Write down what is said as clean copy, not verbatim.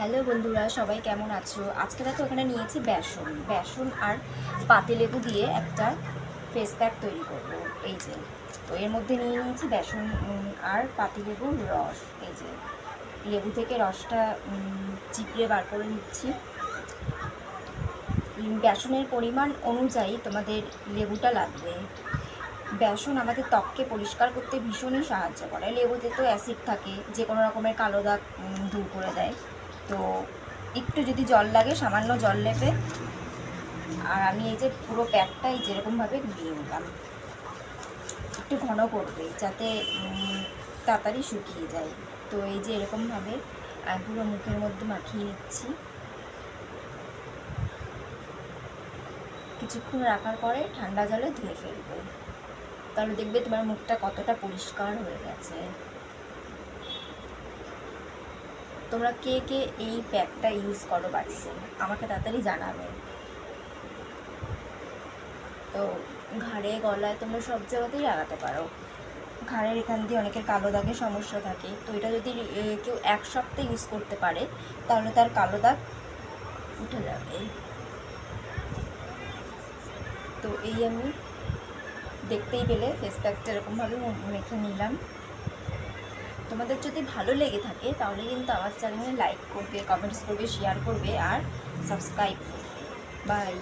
Hello বন্ধুরা, সবাই কেমন আছো? আজকে দেখো এখানে নিয়েছি বেসন আর পাতিলেবু দিয়ে একটা ফেস প্যাক তৈরি করব। এই যে, তো এর মধ্যে নিয়ে নিয়েছি বেসন আর পাতিলেবুর রস। এই যে লেবু থেকে রসটা চিপড়ে বার করে নিচ্ছি। বেসনের পরিমাণ অনুযায়ী তোমাদের লেবুটা লাগবে। বেসন আমাদের ত্বককে পরিষ্কার করতে ভীষণই সাহায্য করে। লেবুতে তো অ্যাসিড থাকে, যে কোনো রকমের কালো দাগ দূর করে দেয়। তো একটু যদি জল লাগে, সামান্য জল নেবে। আর আমি এই যে পুরো প্যাকটাই যেরকমভাবে গুলিয়ে নিলাম, একটু ঘন করবে যাতে তাড়াতাড়ি শুকিয়ে যায়। তো এই যে এরকমভাবে আমি পুরো মুখের মধ্যে মাখিয়ে নিচ্ছি। কিছুক্ষণ রাখার পরে ঠান্ডা জলে ধুয়ে ফেলবো, তাহলে দেখবে তোমার মুখটা কতটা পরিষ্কার হয়ে গেছে। তোমরা কে কে এই প্যাকটা ইউজ করো বাড়িতে, আমাকে তাড়াতাড়ি জানাবে। তো ঘাড়ে, গলায় তোমরা সব জায়গাতেই লাগাতে পারো। ঘাড়ের এখান দিয়ে অনেকের কালো দাগের সমস্যা থাকে, তো এটা যদি কেউ 1 সপ্তাহ ইউজ করতে পারে তাহলে তার কালো দাগ উঠে যাবে। তো এই আমি দেখতেই পেলে ফেস প্যাকটা এরকমভাবে মেখে নিলাম। তোমাদের যদি ভালো লেগে থাকে তাহলে কিন্তু আমার চ্যানেলে লাইক করবে, কমেন্টস করবে, শেয়ার করবে আর সাবস্ক্রাইব করবে। বাই।